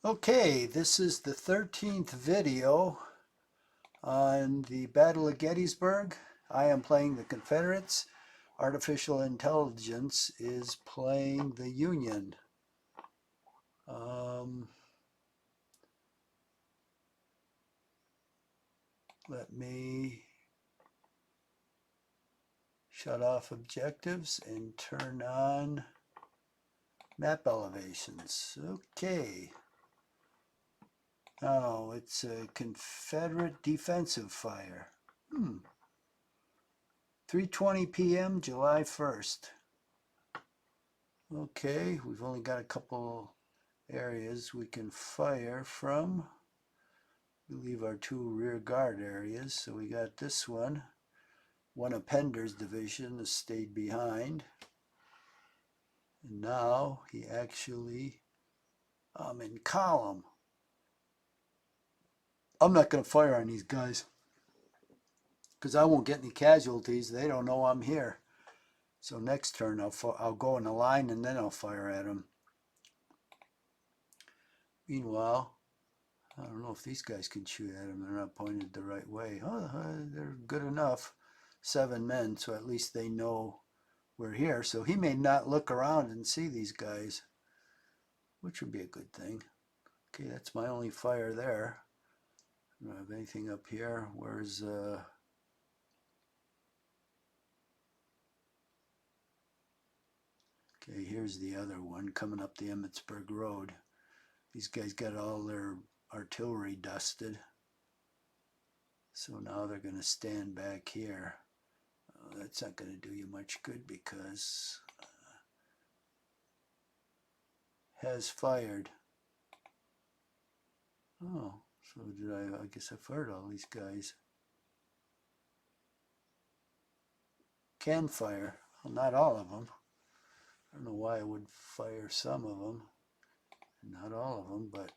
Okay, this is the 13th video on the Battle of Gettysburg. I am playing the Confederates. Artificial intelligence is playing the Union. Let me shut off objectives and turn on map elevations. Okay. Now it's a Confederate defensive fire. 3:20 p.m. July 1st. Okay, we've only got a couple areas we can fire from. We leave our two rear guard areas, so we got this one. One of Pender's division has stayed behind. And now he actually, I'm in column. I'm not going to fire on these guys because I won't get any casualties. They don't know I'm here. So next turn I'll go in a line and then I'll fire at them. Meanwhile, I don't know if these guys can shoot at them. They're not pointed the right way. Oh, they're good enough. 7 men, so at least they know we're here. So he may not look around and see these guys, which would be a good thing. Okay, that's my only fire there. I don't have anything up here. Where's okay, here's the other one coming up the Emmitsburg Road. These guys got all their artillery dusted. So now they're going to stand back here. That's not going to do you much good because has fired. Oh, so did I guess I fired all these guys. Can fire. Well, not all of them. I don't know why I would fire some of them. Not all of them, but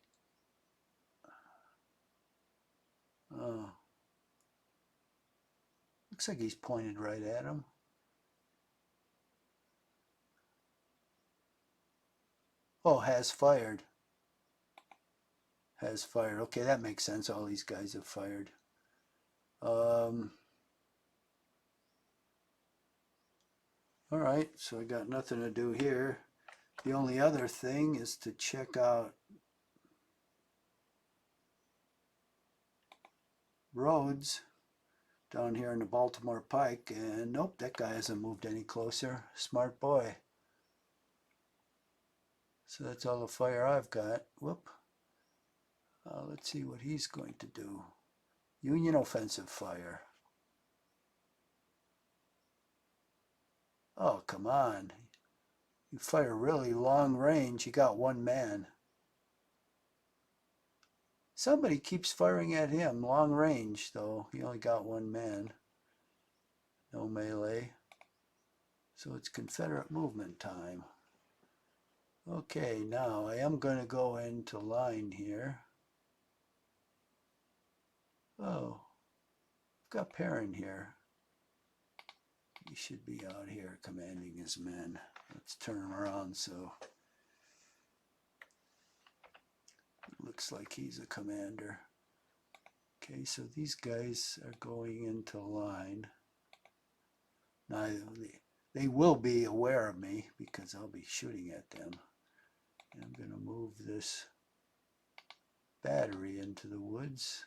oh. Looks like he's pointed right at him. Oh, has fired. Has fired. Okay, that makes sense. All these guys have fired. All right, so I got nothing to do here. The only other thing is to check out roads down here in the Baltimore Pike, and nope, that guy hasn't moved any closer. Smart boy. So that's all the fire I've got. Whoop. Let's see what he's going to do. Union offensive fire. Oh, come on. You fire really long range. You got 1 man. Somebody keeps firing at him. Long range, though. He only got 1 man. No melee. So it's Confederate movement time. Okay, now I am going to go into line here. Oh, I've got Perrin here. He should be out here commanding his men. Let's turn him around so it looks like he's a commander. Okay, so these guys are going into line. Now, they will be aware of me because I'll be shooting at them. And I'm going to move this battery into the woods.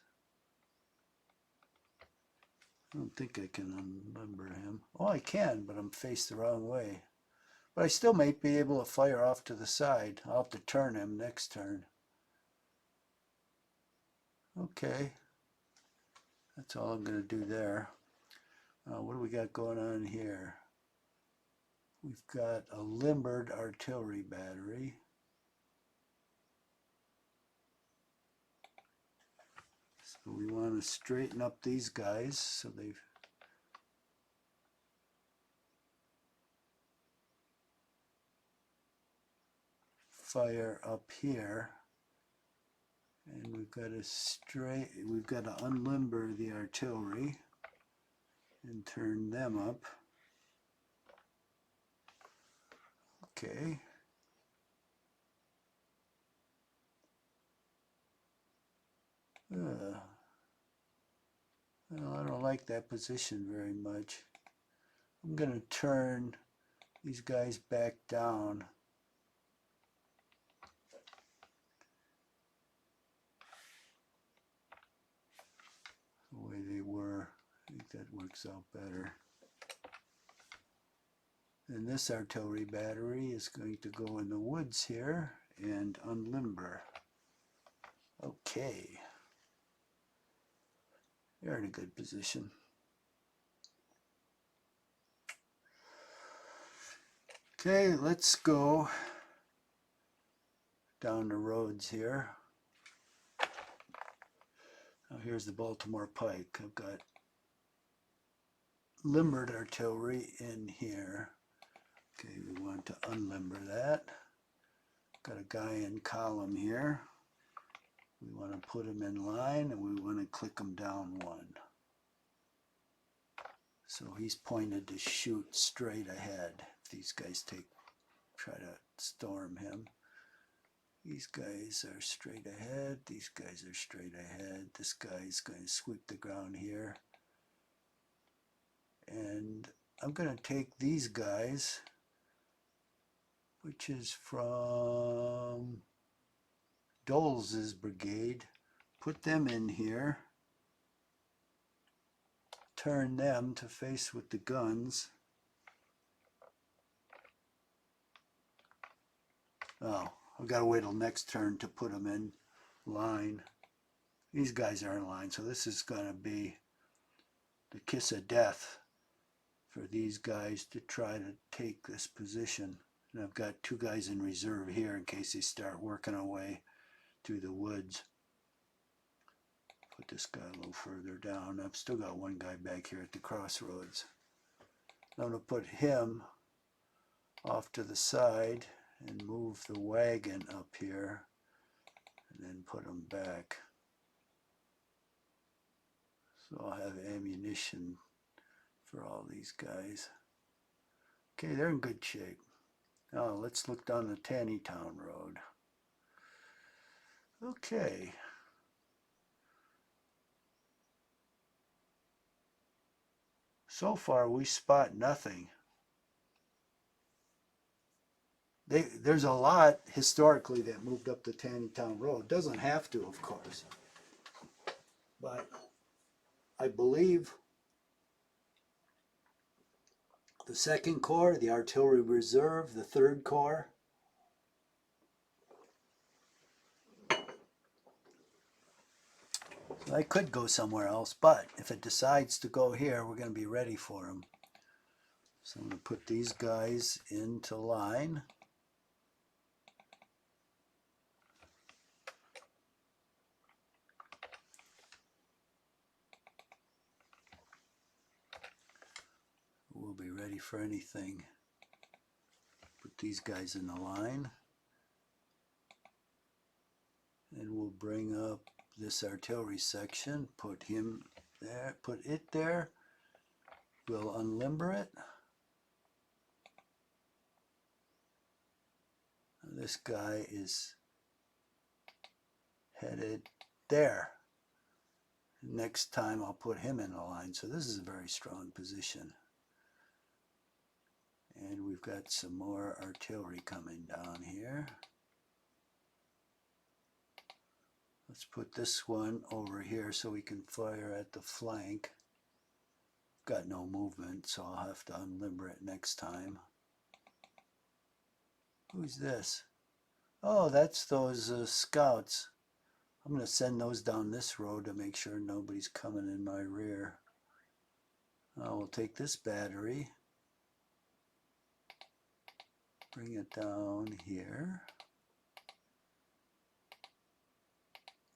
I don't think I can unlimber him. Oh, I can, but I'm faced the wrong way. But I still might be able to fire off to the side. I'll have to turn him next turn. Okay. That's all I'm going to do there. What do we got going on here? We've got a limbered artillery battery. So we want to straighten up these guys so they fire up here. And we've got to unlimber the artillery and turn them up. Okay. Well, I don't like that position very much. I'm going to turn these guys back down. The way they were. I think that works out better. And this artillery battery is going to go in the woods here and unlimber. Okay. They're in a good position. Okay, let's go down the roads here. Now here's the Baltimore Pike. I've got limbered artillery in here. Okay, we want to unlimber that. Got a guy in column here. We want to put him in line and we want to click him down one. So he's pointed to shoot straight ahead. If these guys try to storm him. These guys are straight ahead. These guys are straight ahead. This guy's going to sweep the ground here. And I'm going to take these guys, which is from Doles's brigade, put them in here, turn them to face with the guns. Oh, I've got to wait till next turn to put them in line. These guys are in line, so this is going to be the kiss of death for these guys to try to take this position. And I've got two guys in reserve here in case they start working away through the woods. Put this guy a little further down. I've still got one guy back here at the crossroads. I'm going to put him off to the side and move the wagon up here and then put him back. So I'll have ammunition for all these guys. Okay, they're in good shape. Now let's look down the Taneytown Road. Okay. So far we spot nothing. There's a lot historically that moved up the Taneytown Road. Doesn't have to, of course. But I believe the 2nd Corps, the Artillery Reserve, the 3rd Corps, so I could go somewhere else, but if it decides to go here, we're going to be ready for them. So I'm going to put these guys into line. We'll be ready for anything. Put these guys in the line. And we'll bring up this artillery section, put him there, put it there. We'll unlimber it. This guy is headed there. Next time I'll put him in the line. So this is a very strong position. And we've got some more artillery coming down here. Let's put this one over here so we can fire at the flank. Got no movement, so I'll have to unlimber it next time. Who's this? Oh, that's those scouts. I'm going to send those down this road to make sure nobody's coming in my rear. I will take this battery, bring it down here.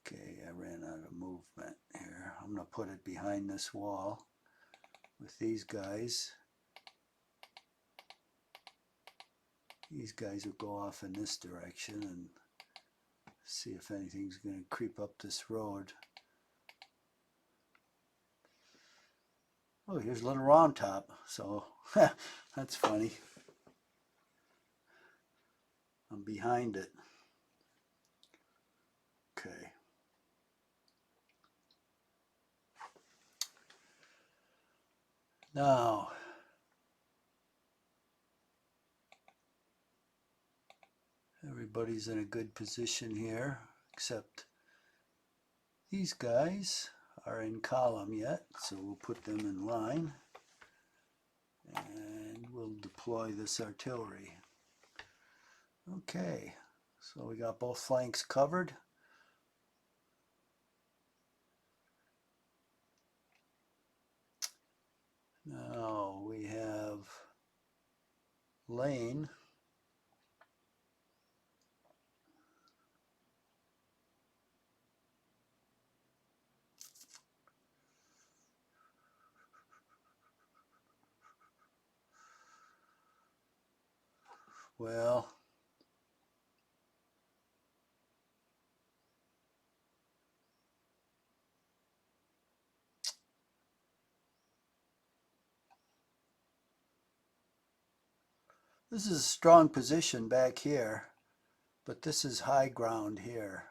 Okay, I ran out of movement here. I'm going to put it behind this wall with these guys. These guys will go off in this direction and see if anything's going to creep up this road. Oh, here's Little Round Top, so that's funny. I'm behind it. Okay. Now, everybody's in a good position here, except these guys are in column yet, so we'll put them in line, and we'll deploy this artillery. Okay, so we got both flanks covered. Now we have Lane. Well, this is a strong position back here, but this is high ground here.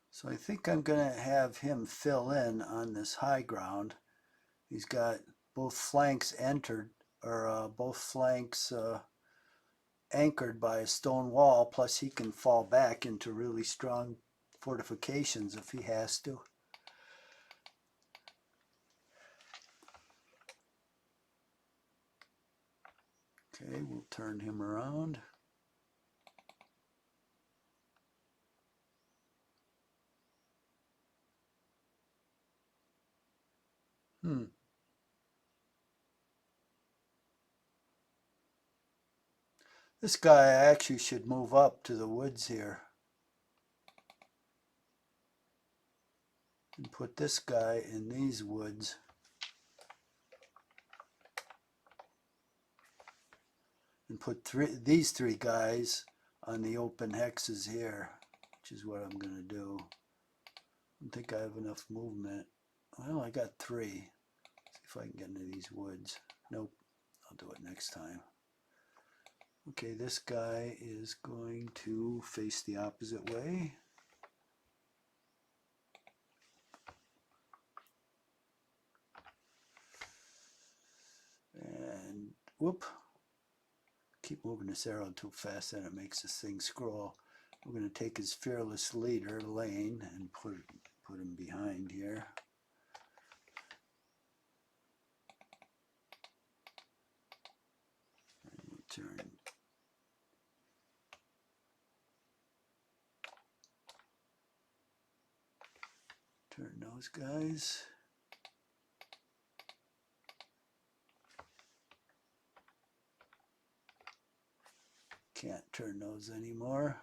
So I think I'm going to have him fill in on this high ground. He's got both flanks entered, or both flanks anchored by a stone wall, plus he can fall back into really strong fortifications if he has to. Okay, we'll turn him around. This guy actually should move up to the woods here. And put this guy in these woods. And put these three guys on the open hexes here, which is what I'm going to do. I don't think I have enough movement. Well, I got three. See if I can get into these woods. Nope. I'll do it next time. Okay, this guy is going to face the opposite way. And whoop. Keep moving this arrow too fast, then it makes this thing scroll. We're going to take his fearless leader, Lane, and put him behind here. And we'll turn those guys. Can't turn those anymore.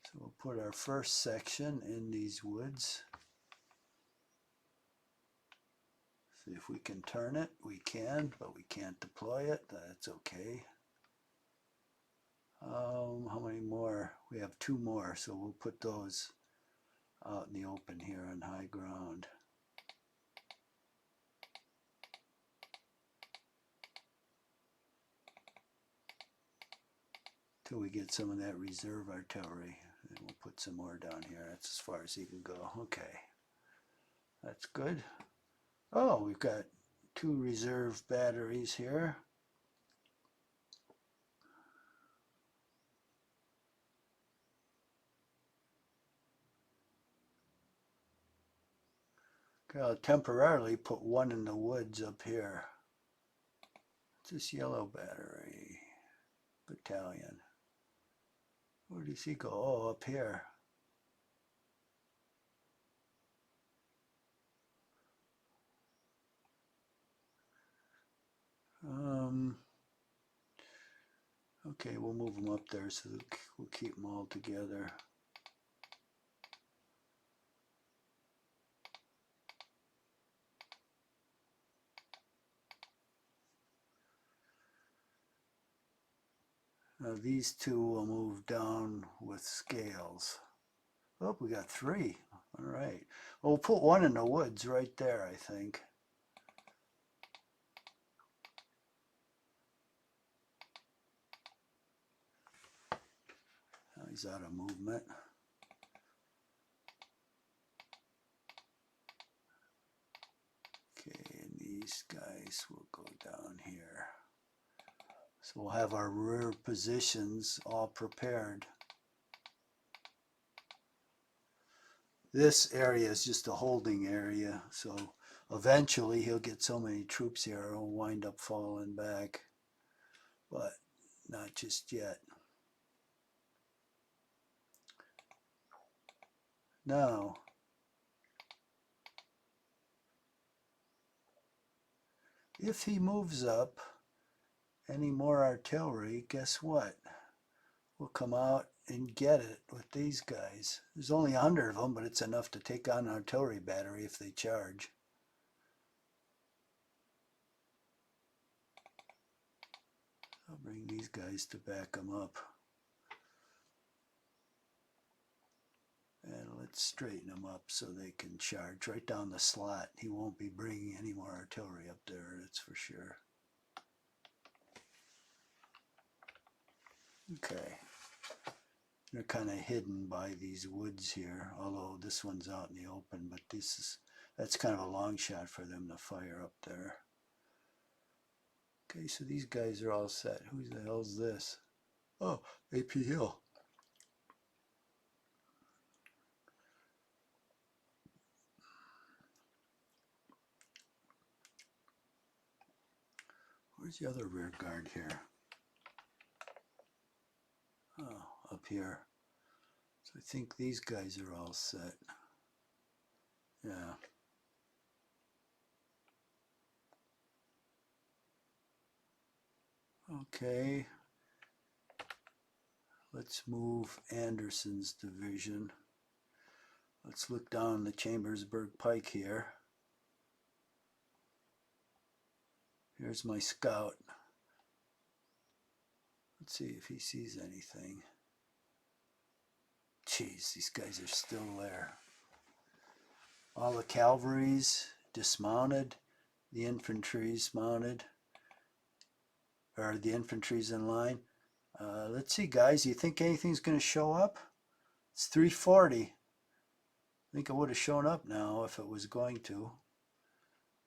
So we'll put our first section in these woods. See if we can turn it. We can, but we can't deploy it. That's okay. How many more? We have two more, so we'll put those out in the open here on high ground. Till we get some of that reserve artillery. And we'll put some more down here. That's as far as he can go. Okay. That's good. Oh, we've got two reserve batteries here. Okay, I'll temporarily put one in the woods up here. What's this yellow battery? Battalion. Where does he go? Oh, up here. Okay, we'll move them up there so that we'll keep them all together. Now these two will move down with scales. Oh, we got three. All right. Well, we'll put one in the woods right there, I think. He's out of movement. Okay, and these guys will go down here. So we'll have our rear positions all prepared. This area is just a holding area, so eventually he'll get so many troops here he'll wind up falling back, but not just yet. Now, if he moves up any more artillery, guess what? We'll come out and get it with these guys. There's only 100 of them, but it's enough to take on an artillery battery if they charge. I'll bring these guys to back them up. And let's straighten them up so they can charge right down the slot. He won't be bringing any more artillery up there, that's for sure. Okay. They're kind of hidden by these woods here, although this one's out in the open, but that's kind of a long shot for them to fire up there. Okay, so these guys are all set. Who the hell's this? Oh, AP Hill. Where's the other rear guard here? Oh, up here. So I think these guys are all set. Yeah. Okay. Let's move Anderson's division. Let's look down the Chambersburg Pike here. Here's my scout. Let's see if he sees anything. Jeez, these guys are still there. All the cavalry's dismounted. The infantry's mounted. Or the infantry's in line. Let's see, guys. You think anything's going to show up? It's 3:40. I think it would have shown up now if it was going to.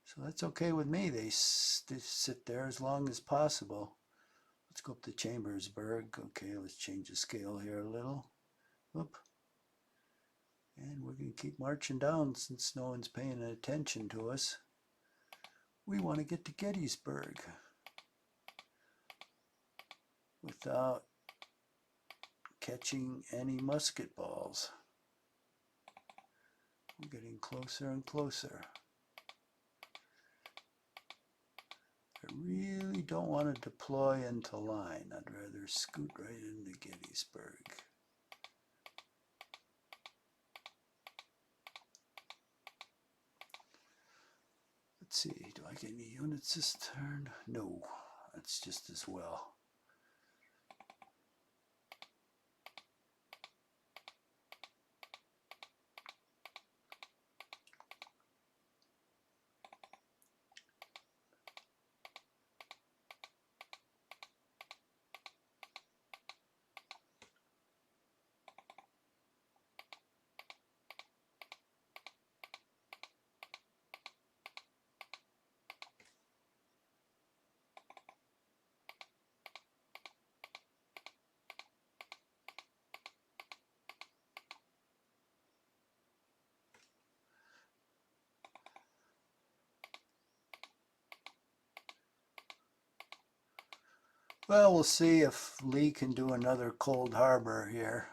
So that's okay with me. They sit there as long as possible. Let's go up to Chambersburg. Okay, let's change the scale here a little. Whoop. And we're going to keep marching down since no one's paying attention to us. We want to get to Gettysburg without catching any musket balls. We're getting closer and closer. I really don't want to deploy into line. I'd rather scoot right into Gettysburg. Let's see, do I get any units this turn? No, that's just as well. Well, we'll see if Lee can do another Cold Harbor here.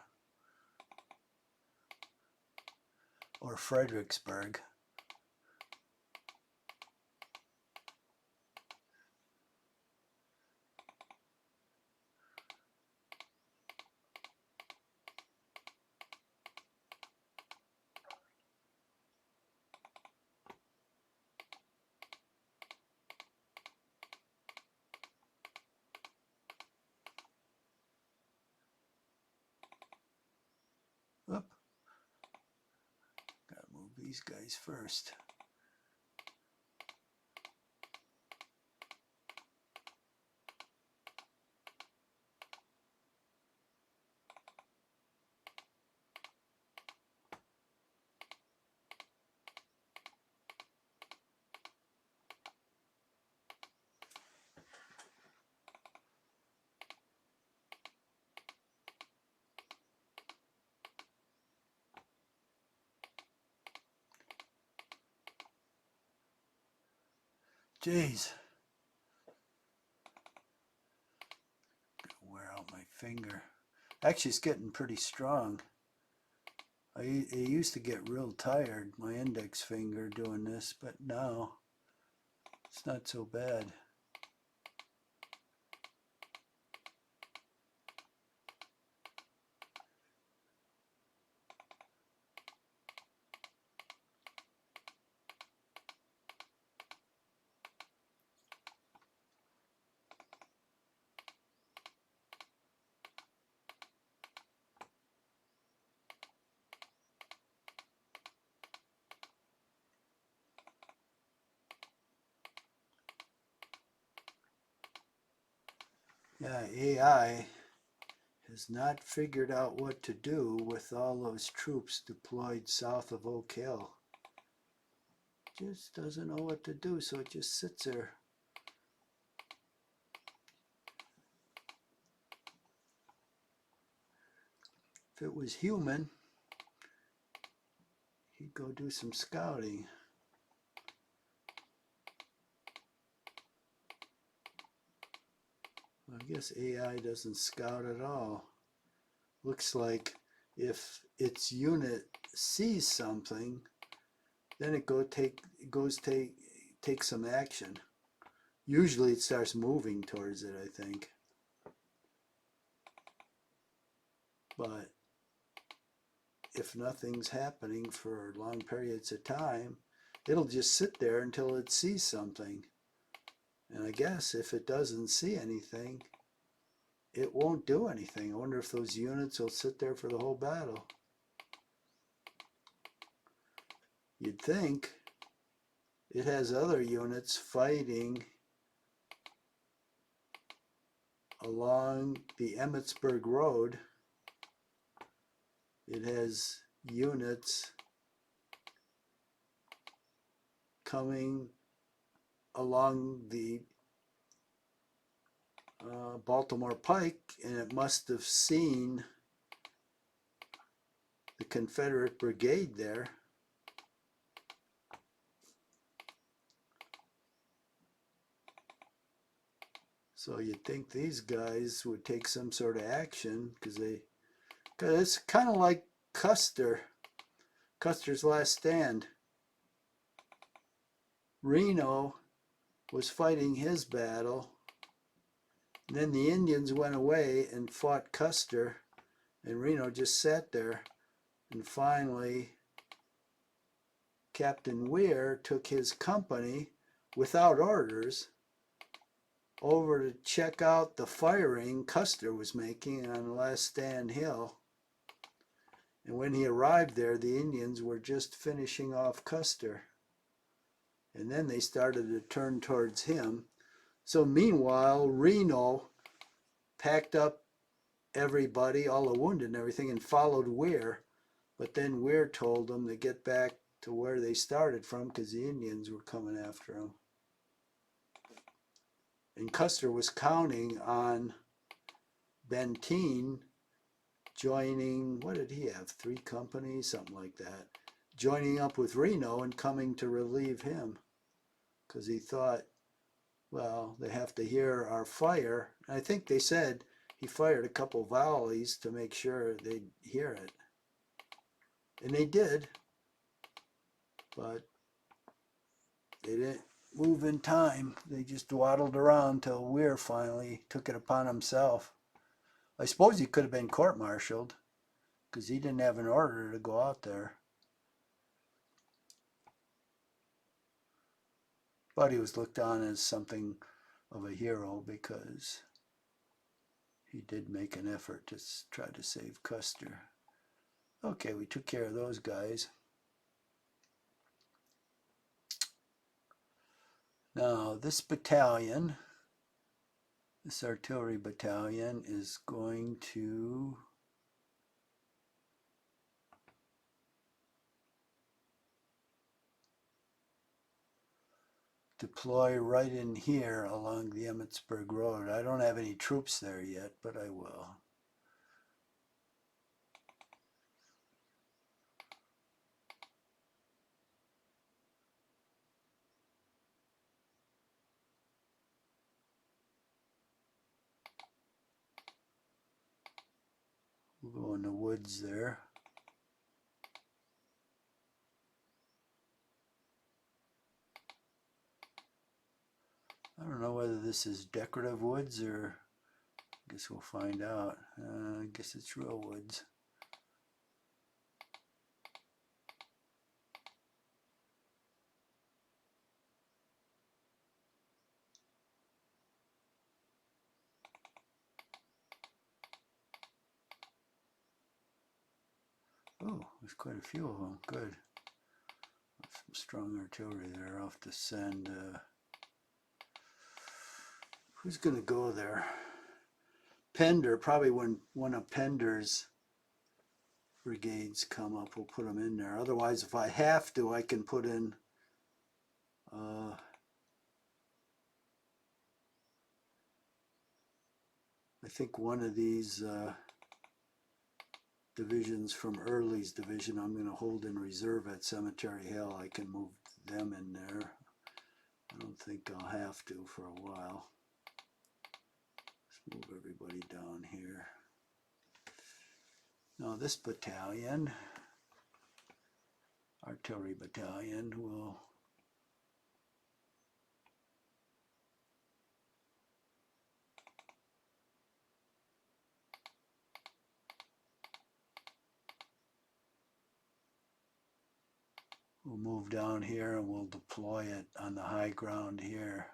Or Fredericksburg. Oop. Gotta move these guys first. Jeez. Gonna wear out my finger. Actually, it's getting pretty strong. I used to get real tired, my index finger, doing this, but now it's not so bad. Yeah, AI has not figured out what to do with all those troops deployed south of Oak Hill. Just doesn't know what to do, so it just sits there. If it was human, he'd go do some scouting. I guess AI doesn't scout at all. Looks like if its unit sees something, then it take some action. Usually it starts moving towards it, I think. But if nothing's happening for long periods of time, it'll just sit there until it sees something. And I guess if it doesn't see anything, it won't do anything. I wonder if those units will sit there for the whole battle. You'd think it has other units fighting along the Emmitsburg Road. It has units coming along the Baltimore Pike, and it must have seen the Confederate brigade there. So you'd think these guys would take some sort of action, because it's kind of like Custer's Last Stand. Reno was fighting his battle, and then the Indians went away and fought Custer, and Reno just sat there. And finally, Captain Weir took his company without orders over to check out the firing Custer was making on Last Stand Hill. And when he arrived there, the Indians were just finishing off Custer. And then they started to turn towards him. So meanwhile, Reno packed up everybody, all the wounded and everything, and followed Weir. But then Weir told them to get back to where they started from, because the Indians were coming after them. And Custer was counting on Benteen joining, what did he have, 3 companies, something like that, joining up with Reno and coming to relieve him, because he thought, well, they have to hear our fire. And I think they said he fired a couple volleys to make sure they'd hear it. And they did, but they didn't move in time. They just waddled around till Weir finally took it upon himself. I suppose he could have been court-martialed, because he didn't have an order to go out there. But he was looked on as something of a hero, because he did make an effort to try to save Custer. Okay, we took care of those guys. Now, this battalion, this artillery battalion, is going to deploy right in here along the Emmitsburg Road. I don't have any troops there yet, but I will. We'll go in the woods there. I don't know whether this is decorative woods or I guess we'll find out. I guess it's real woods. Oh, there's quite a few of them. Good. Some strong artillery there. I'll have to send. Who's going to go there? Pender, probably when one of Pender's brigades come up, we'll put them in there. Otherwise, if I have to, I can put in I think one of these divisions from Early's division I'm going to hold in reserve at Cemetery Hill. I can move them in there. I don't think I'll have to for a while. Let's move everybody down here. Now this battalion, artillery battalion, will move down here and we'll deploy it on the high ground here.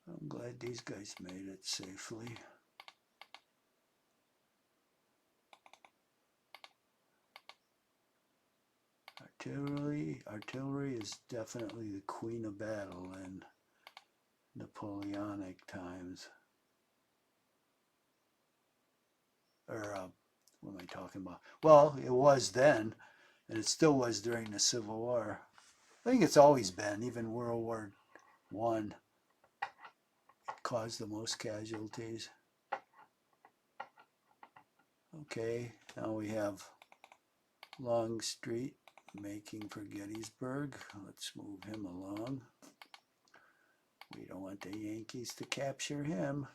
I'm glad these guys made it safely. Artillery is definitely the queen of battle in Napoleonic times. Or what am I talking about? Well, it was then, and it still was during the Civil War. I think it's always been, even World War I caused the most casualties. Okay, now we have Longstreet making for Gettysburg. Let's move him along. We don't want the Yankees to capture him.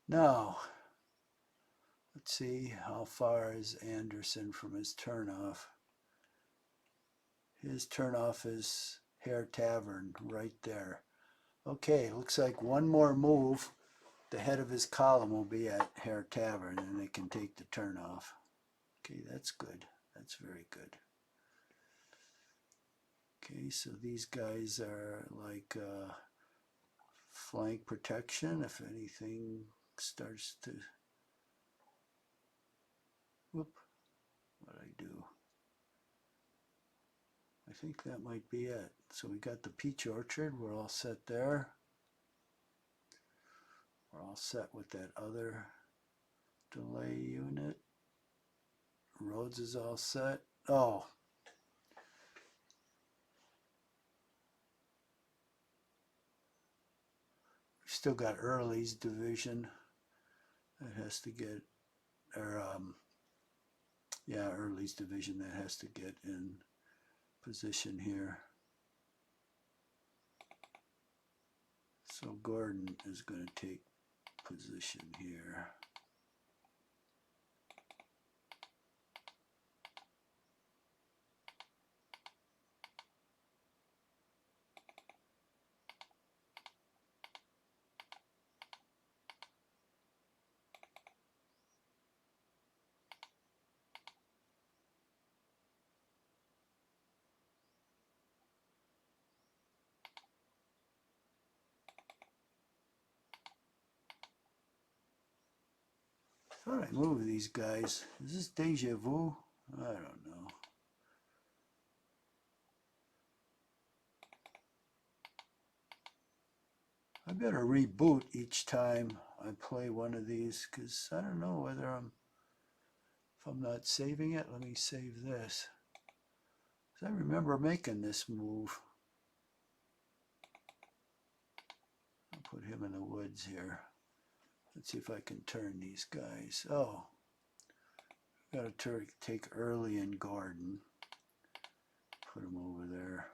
Now, let's see, how far is Anderson from his turnoff? His turnoff is Hare Tavern, right there. Okay, looks like one more move. The head of his column will be at Hare Tavern, and they can take the turnoff. Okay, that's good. That's very good. Okay, so these guys are like flank protection if anything starts to... Whoop, what'd I do? I think that might be it. So we got the Peach Orchard, we're all set there. We're all set with that other delay unit. Rhodes is all set. Oh. We've still got Early's division that has to get, or yeah, Early's division that has to get in position here. So Gordon is going to take position here. I thought I moved these guys. Is this deja vu? I don't know. I better reboot each time I play one of these because I don't know whether if I'm not saving it. Let me save this. I remember making this move. I'll put him in the woods here. Let's see if I can turn these guys. Oh, got to take Early and Gordon. Put them over there.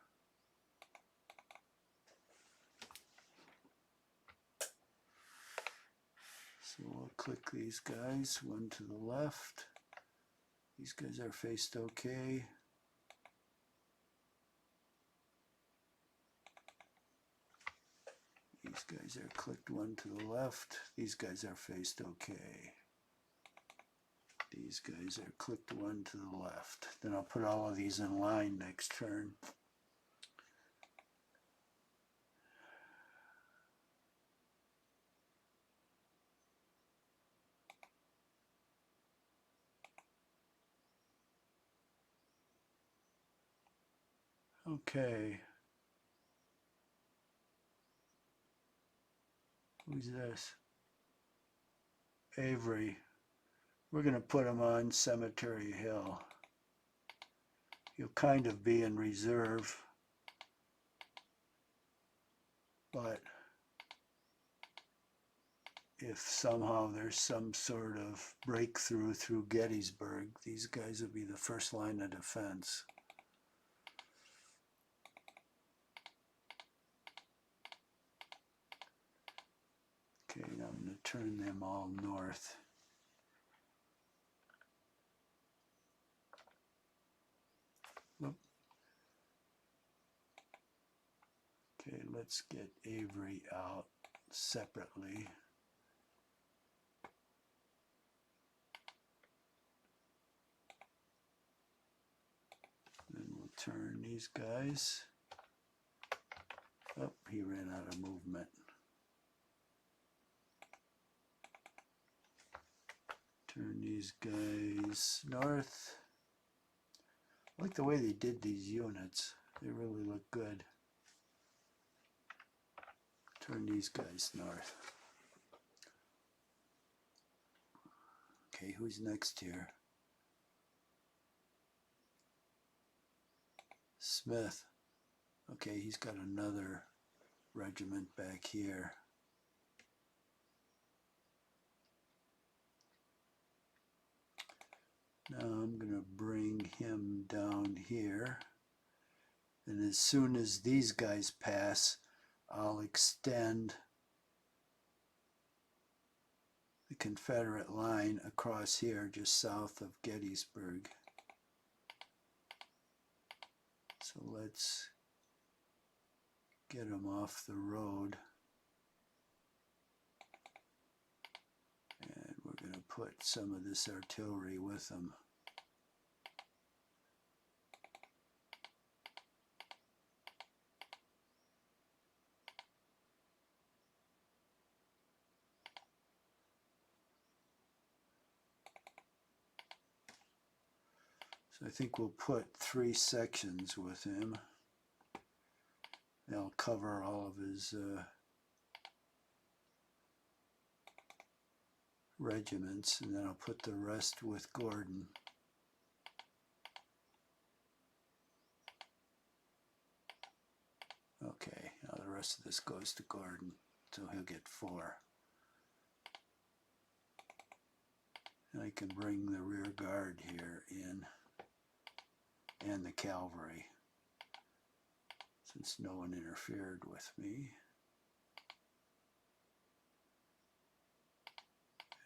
So we'll click these guys, one to the left. These guys are faced okay. These guys are clicked one to the left. These guys are faced okay. These guys are clicked one to the left. Then I'll put all of these in line next turn. Okay. Who's this? Avery. We're going to put him on Cemetery Hill. He'll kind of be in reserve, but if somehow there's some sort of breakthrough through Gettysburg, these guys will be the first line of defense. Okay, now I'm going to turn them all north. Okay, let's get Avery out separately. Then we'll turn these guys. Oh, he ran out of movement. Turn these guys north. I like the way they did these units. They really look good. Turn these guys north. Okay, who's next here? Smith. Okay, he's got another regiment back here. Now I'm going to bring him down here. And as soon as these guys pass, I'll extend the Confederate line across here just south of Gettysburg. So let's get them off the road. And we're going to put some of this artillery with them. So I think we'll put 3 sections with him. They'll cover all of his regiments, and then I'll put the rest with Gordon. Okay, now the rest of this goes to Gordon, so he'll get 4. And I can bring the rear guard here in, and the cavalry, since no one interfered with me.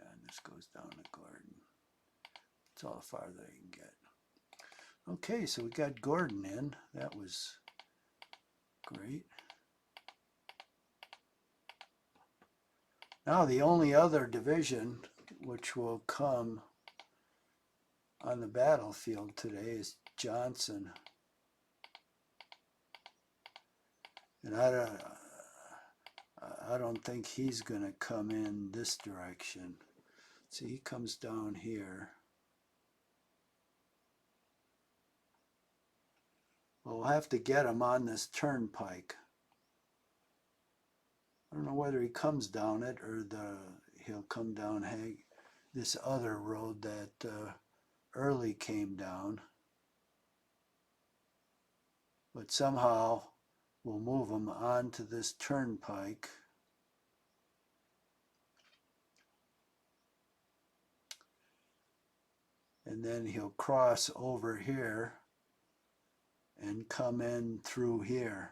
And this goes down to Gordon. That's all the farther I can get. Okay, so we got Gordon in. That was great. Now the only other division which will come on the battlefield today is Johnson. And I don't think he's going to come in this direction. See, he comes down here. We'll have to get him on this turnpike. I don't know whether he comes down it or he'll come down this other road that Early came down. But somehow we'll move him onto this turnpike. and then he'll cross over here and come in through here.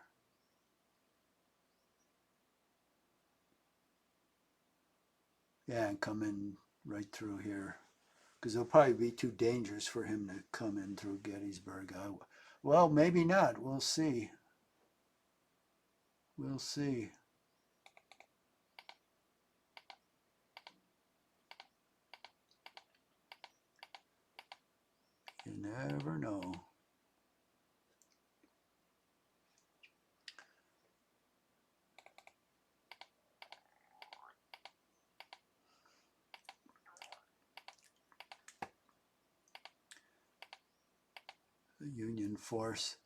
Yeah, and come in right through here. Because it'll probably be too dangerous for him to come in through Gettysburg. Well, maybe not. We'll see. We'll see. You never know. The Union force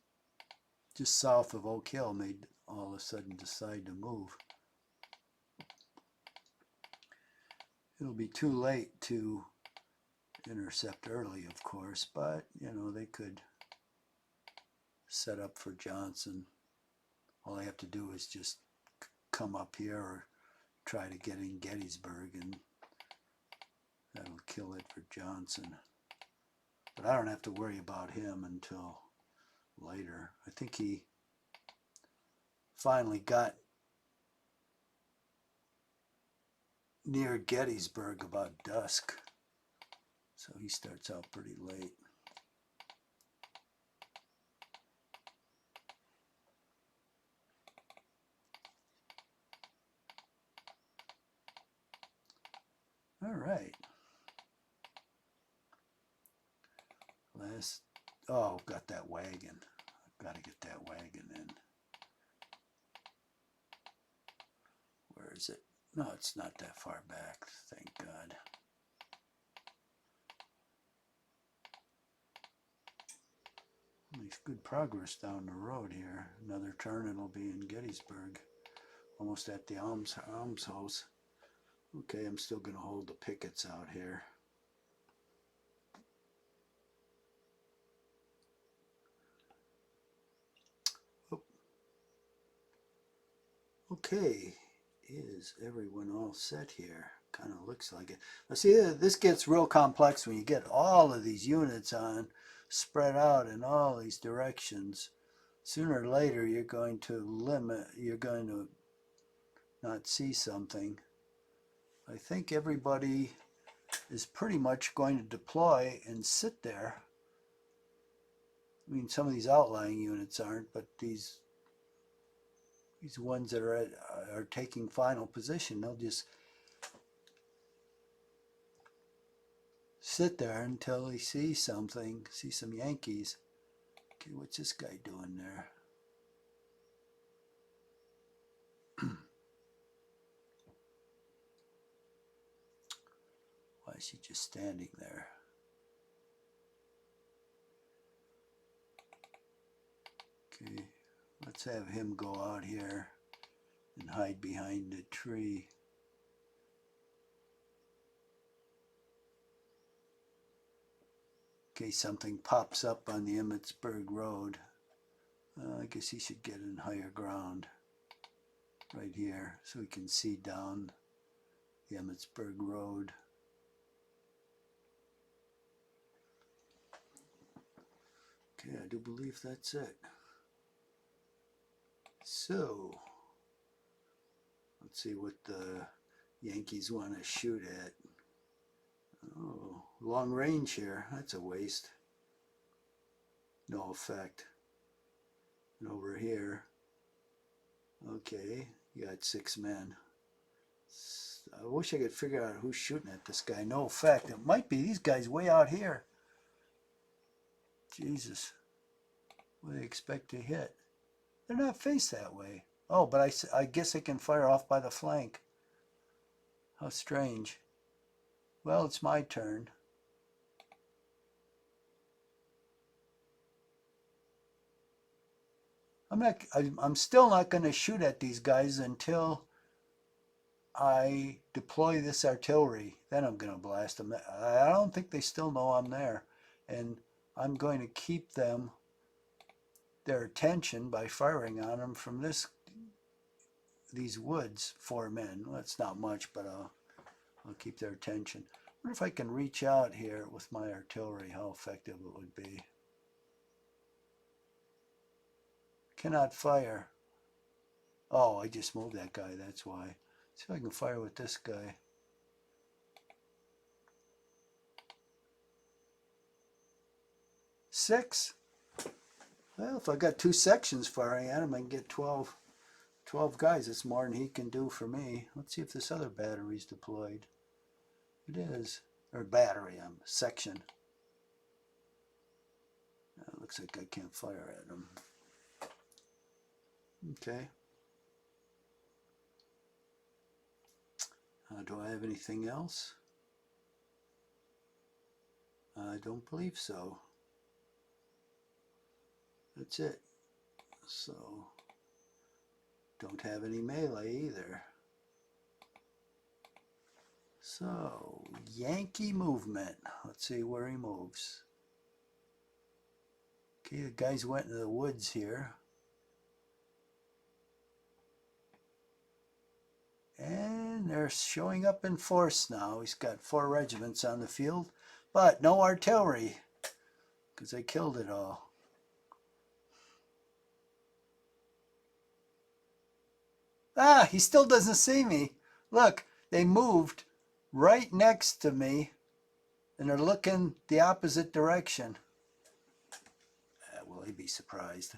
just south of Oak Hill may all of a sudden decide to move. It'll be too late to intercept early, of course, but you know, they could set up for Johnson. All they have to do is just come up here or try to get in Gettysburg, and that'll kill it for Johnson. But I don't have to worry about him until later. I think he finally got near Gettysburg about dusk, so he starts out pretty late. All right. Oh, got that wagon. I've got to get that wagon in. Where is it? No, it's not that far back, thank God. Makes good progress down the road here. Another turn and it'll be in Gettysburg. Almost at the almshouse. Okay, I'm still going to hold the pickets out here. Okay, is everyone all set here? Kind of looks like it. Now see, this gets real complex when you get all of these units on, spread out in all these directions. Sooner or later, you're going to not see something. I think everybody is pretty much going to deploy and sit there. I mean, some of these outlying units aren't, but these ones that are taking final position, they'll just sit there until they see something, see some Yankees. Okay, what's this guy doing there? Why is he just standing there? Okay, let's have him go out here and hide behind the tree. In case something pops up on the Emmitsburg Road. I guess he should get in higher ground right here so he can see down the Emmitsburg Road. Okay, I do believe that's it. So, let's see what the Yankees want to shoot at. Oh, long range here. That's a waste. No effect. And over here, okay, you got 6 men. I wish I could figure out who's shooting at this guy. No effect. It might be these guys way out here. Jesus. What do they expect to hit? They're not faced that way. Oh, but I guess they can fire off by the flank. How strange. Well, it's my turn. I'm still not going to shoot at these guys until I deploy this artillery. Then I'm going to blast them. I don't think they still know I'm there. And I'm going to keep their attention by firing on them from these woods. 4 men. Well, that's not much, but I'll keep their attention. wonder if I can reach out here with my artillery, how effective it would be. Cannot fire. Oh, I just moved that guy, that's why. See if I can fire with this guy. Six. Well, if I got 2 sections firing at him, I can get 12 guys. That's more than he can do for me. Let's see if this other battery's deployed. It is. Or battery, section. Looks like I can't fire at him. Okay. Do I have anything else? I don't believe so. That's it. So, don't have any melee either. So, Yankee movement. Let's see where he moves. Okay, the guys went into the woods here. And they're showing up in force now. He's got 4 regiments on the field, but no artillery because they killed it all. Ah, he still doesn't see me. Look, they moved right next to me and they're looking the opposite direction. Will he be surprised?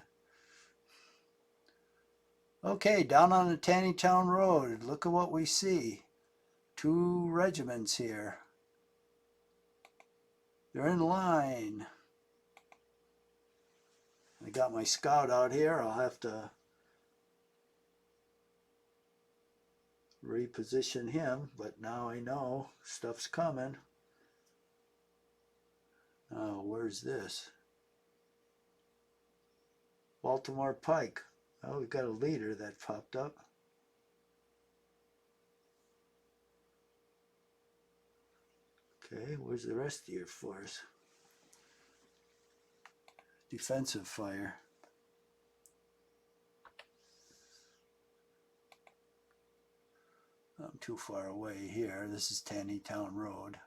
Okay, down on the Taneytown Road, look at what we see. 2 regiments here. They're in line. I got my scout out here. I'll have to reposition him, but now I know stuff's coming. Oh, where's this? Baltimore Pike. Oh, we've got a leader that popped up. Okay, where's the rest of your force? Defensive fire. I'm too far away here. This is Taneytown Road.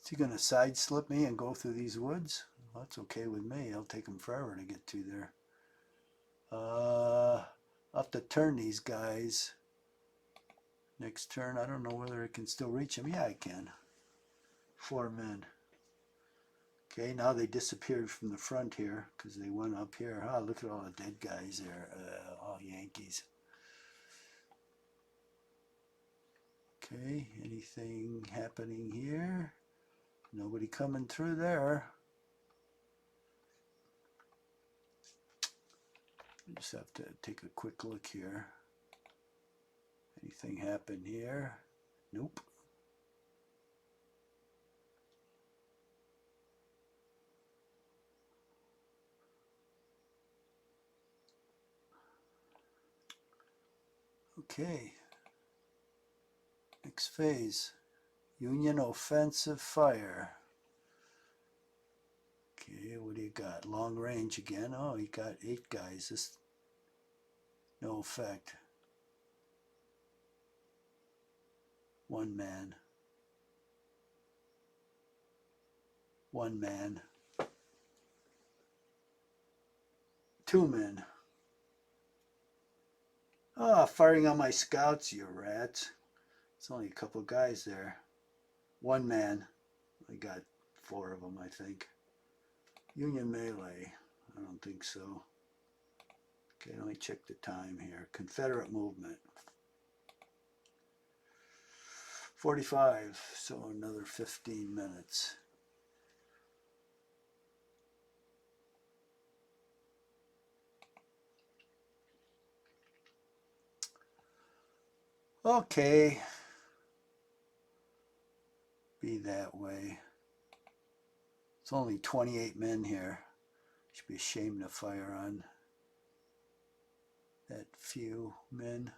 Is he going to side slip me and go through these woods? Well, that's okay with me. It'll take him forever to get to there. I'll have to turn these guys. Next turn, I don't know whether I can still reach him. Yeah, I can. 4 men. Okay, now they disappeared from the front here because they went up here. Oh, look at all the dead guys there. All Yankees. Okay, anything happening here? Nobody coming through there. I just have to take a quick look here. Anything happen here? Nope. Okay. Next phase. Union offensive fire. Okay, what do you got? Long range again. Oh, you got 8 guys. This no effect. 1 man. 1 man. 2 men. Ah, oh, firing on my scouts, you rats. It's only a couple guys there. 1 man. I got 4 of them, I think. Union melee. I don't think so. Okay, let me check the time here. Confederate movement. 45, so another 15 minutes. Okay. Be that way. It's only 28 men here. Should be ashamed to fire on that few men.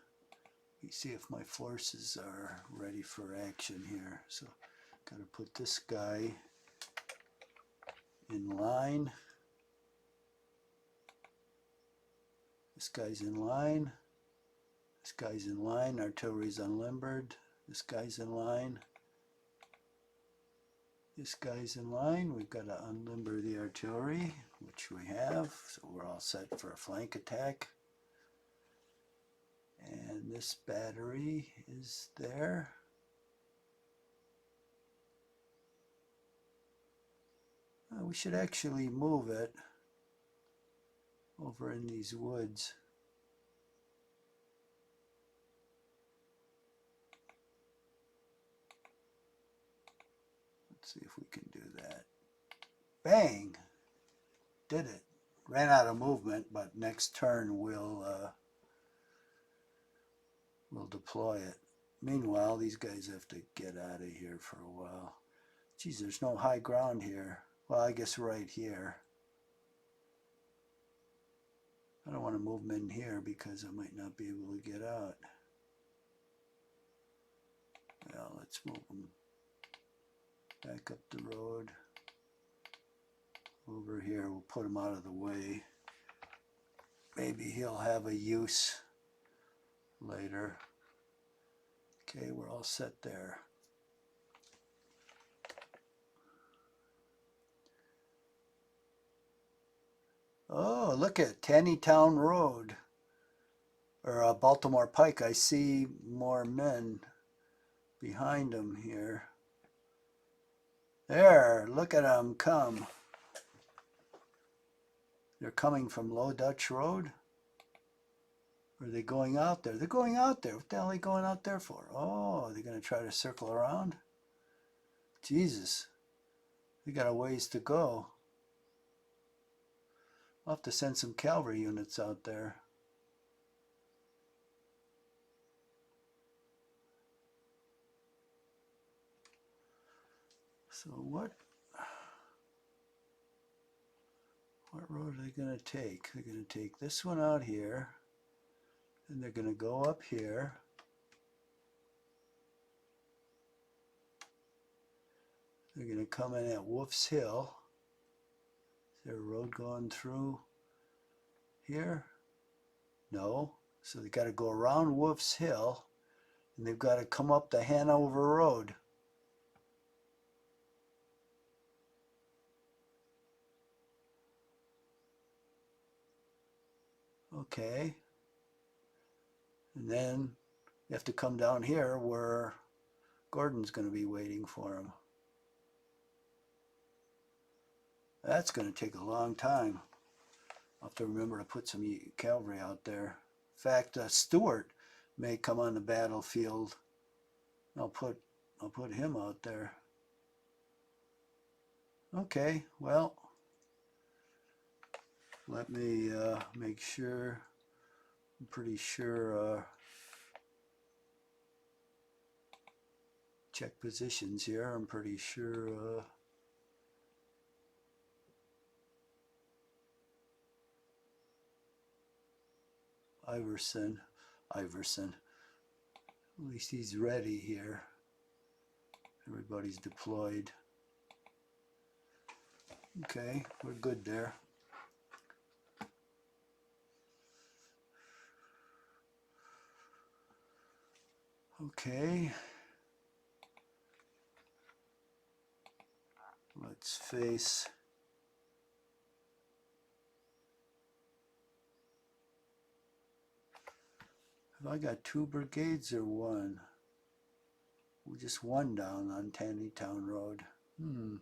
Let me see if my forces are ready for action here. So, got to put this guy in line. This guy's in line. This guy's in line. Artillery's unlimbered. This guy's in line. This guy's in line. We've got to unlimber the artillery, which we have. So we're all set for a flank attack. And this battery is there. We should actually move it over in these woods. Let's see if we can do that. Bang! Did it. Ran out of movement, but next turn we'll deploy it. Meanwhile, these guys have to get out of here for a while. Geez, there's no high ground here. Well, I guess right here. I don't want to move them in here because I might not be able to get out. Well, let's move them back up the road. Over here, we'll put him out of the way. Maybe he'll have a use later. Okay, we're all set there. Oh, look at Taneytown Road, or Baltimore Pike. I see more men behind them here. There, look at them come. They're coming from Low Dutch Road. Or are they going out there? They're going out there. What the hell are they going out there for? Oh, they're going to try to circle around? Jesus. They got a ways to go. I'll have to send some cavalry units out there. So what road are they going to take? They're going to take this one out here, and they're going to go up here. They're going to come in at Wolf's Hill. Is there a road going through here? No. So they got to go around Wolf's Hill, and they've got to come up the Hanover Road. Okay. And then you have to come down here where Gordon's going to be waiting for him. That's going to take a long time. I'll have to remember to put some cavalry out there. In fact, Stuart may come on the battlefield. I'll put him out there. Okay, well, let me make sure. I'm pretty sure. Check positions here. I'm pretty sure. Iverson. At least he's ready here. Everybody's deployed. Okay, we're good there. Okay. Let's face. Have I got 2 brigades or 1? Well, just 1 down on Taneytown Road. Maybe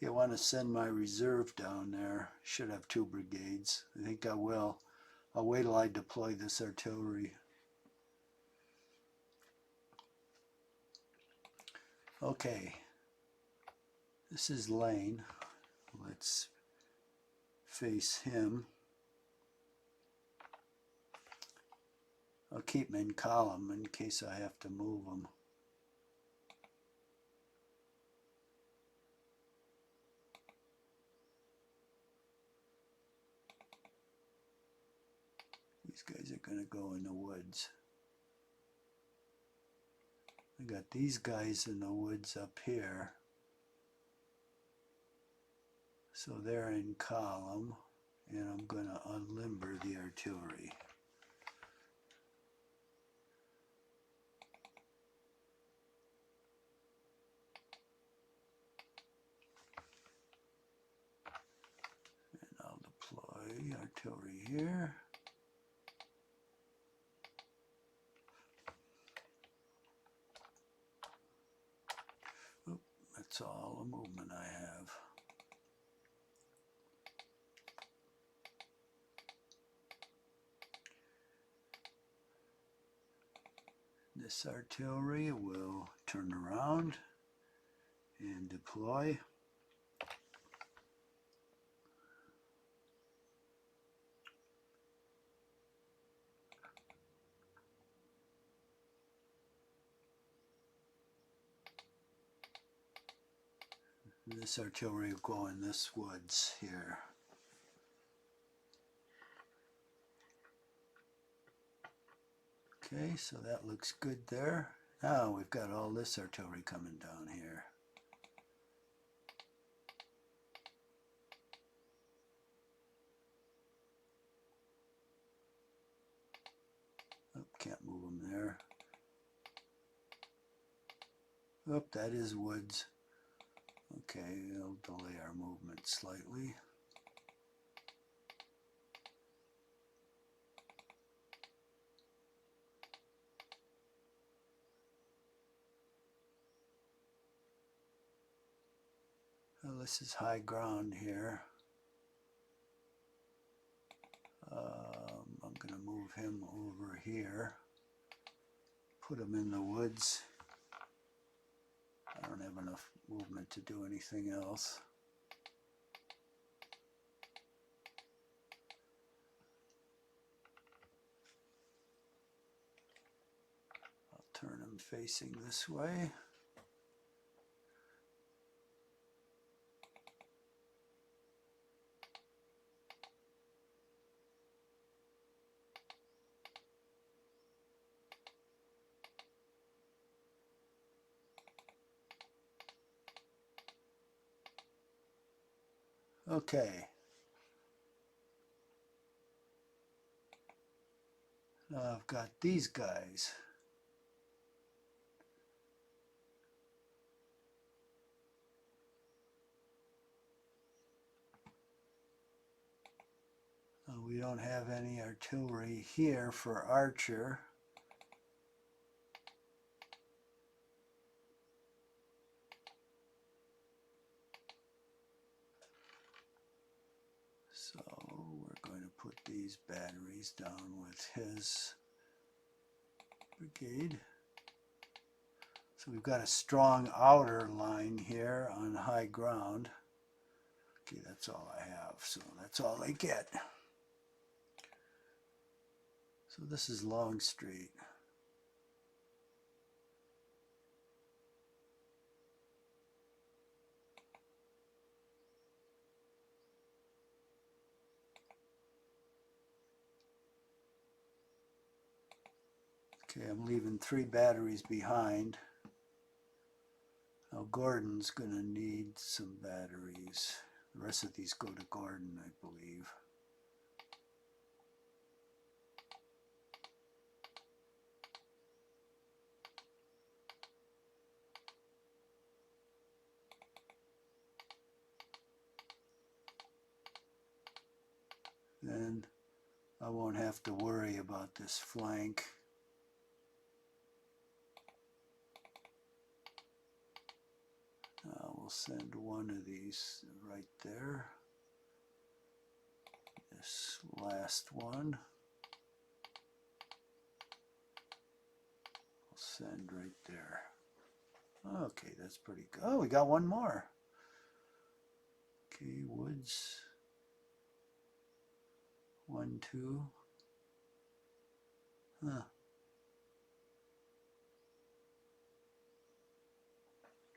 I want to send my reserve down there. Should have 2 brigades. I think I will. I'll wait till I deploy this artillery. Okay. This is Lane. Let's face him. I'll keep them in column in case I have to move them. These guys are going to go in the woods. I got these guys in the woods up here. So they're in column, and I'm going to unlimber the artillery. And I'll deploy artillery here. Oop, that's all the movement I have. This artillery will turn around and deploy. This artillery will go in this woods here. Okay, so that looks good there. Now we've got all this artillery coming down here. Oh, can't move them there. Oh, that is woods. Okay, it'll delay our movement slightly. Well, this is high ground here. I'm going to move him over here. Put him in the woods. I don't have enough movement to do anything else. I'll turn him facing this way. Okay. Now I've got these guys. We don't have any artillery here for Archer. So we're going to put these batteries down with his brigade. So we've got a strong outer line here on high ground. Okay, that's all I have, so that's all they get. So this is Long Street. Okay, I'm leaving 3 batteries behind. Now Gordon's going to need some batteries. The rest of these go to Gordon, I believe. Then I won't have to worry about this flank. We'll send one of these right there. This last one I'll send right there. Okay, that's pretty good. Oh, we got one more. Okay, woods. 1, 2. Huh.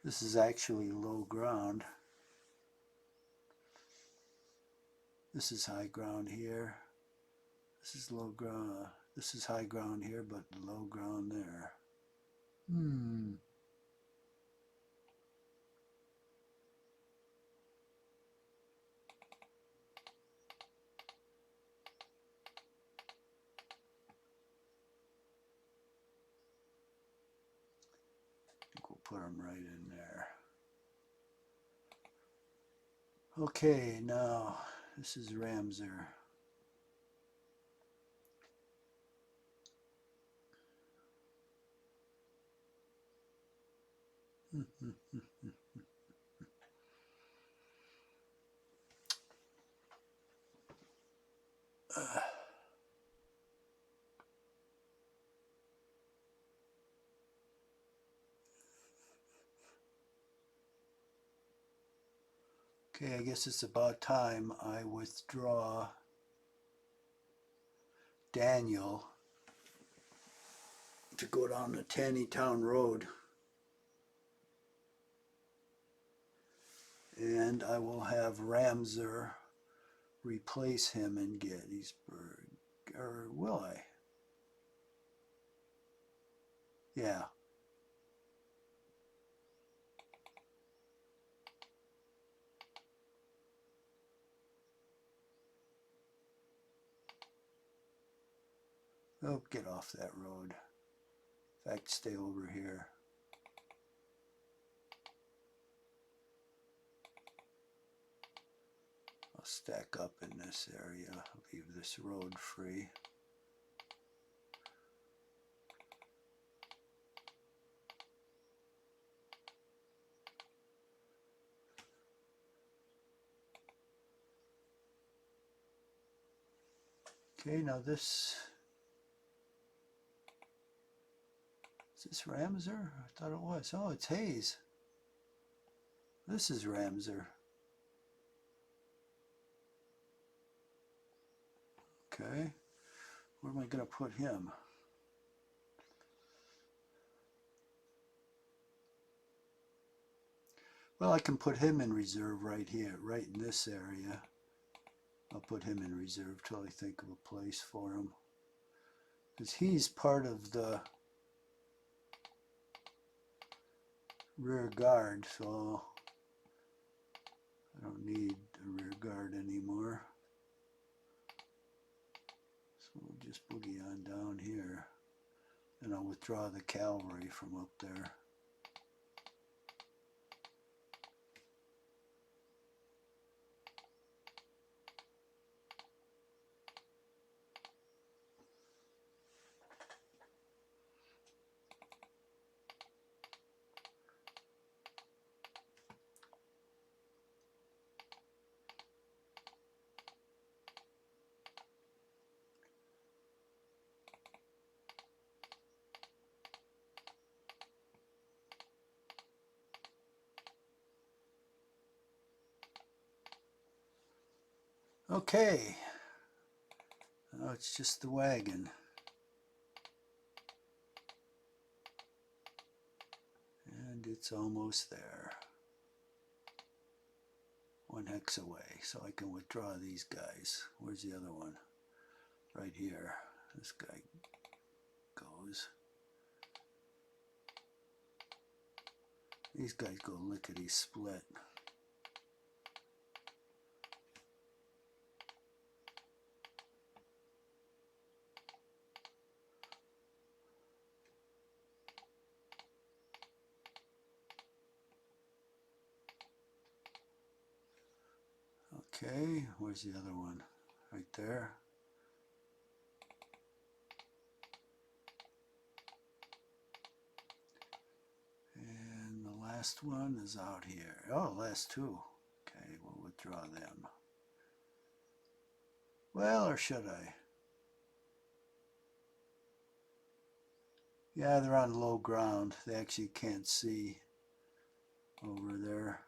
This is actually low ground. This is high ground here. This is low ground. This is high ground here, but low ground there. We'll put them right in there. Okay, now this is Ramsar. Okay, I guess it's about time I withdraw Daniel to go down the Tannytown Road. And I will have Ramsar replace him in Gettysburg. Or will I? Yeah. Oh, get off that road. In fact, stay over here. I'll stack up in this area. Leave this road free. Okay, now this... Is this Ramsar? I thought it was. Oh, it's Hayes. This is Ramsar. Okay. Where am I going to put him? Well, I can put him in reserve right here, right in this area. I'll put him in reserve till I think of a place for him. Because he's part of the rear guard, so I don't need a rear guard anymore. So we'll just boogie on down here. And I'll withdraw the cavalry from up there. Okay, now it's just the wagon. And it's almost there. One hex away, so I can withdraw these guys. Where's the other one? Right here. This guy goes. These guys go lickety split. Okay, where's the other one? Right there. And the last one is out here. Oh, last two. Okay, we'll withdraw them. Well, or should I? Yeah, they're on low ground. They actually can't see over there.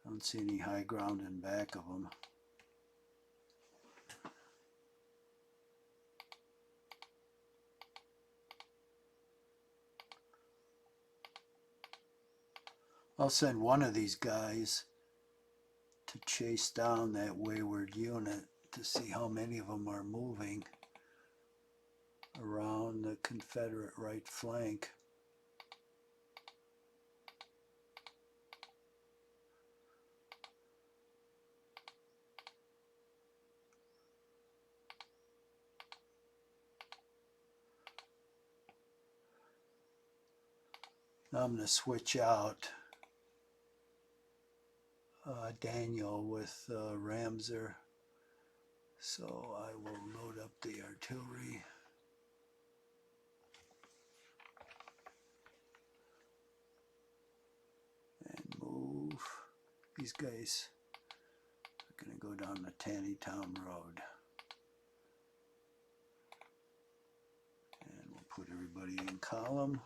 I don't see any high ground in back of them. I'll send one of these guys to chase down that wayward unit to see how many of them are moving around the Confederate right flank. Now I'm going to switch out Daniel with Ramser. So I will load up the artillery. And move. These guys are going to go down the Taneytown Road. And we'll put everybody in column.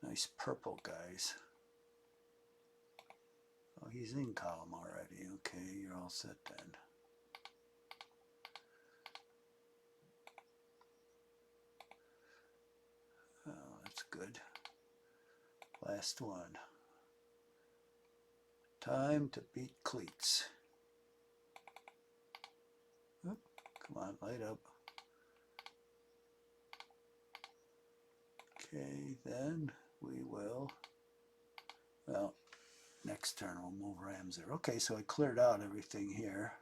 Nice purple guys. Oh, he's in column already. Okay, you're all set then. Oh, that's good. Last one. Time to beat cleats. Oop, come on, light up. Okay, then we will, well, next turn we'll move Ramser. Okay, so I cleared out everything here.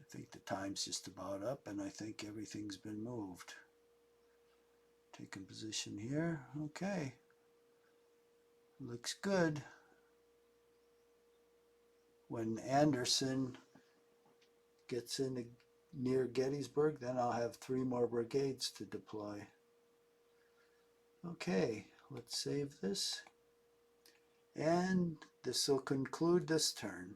I think the time's just about up, and I think everything's been moved. Taking position here. Okay. Looks good. When Anderson gets in near Gettysburg, then I'll have 3 more brigades to deploy. Okay, let's save this. And this will conclude this turn.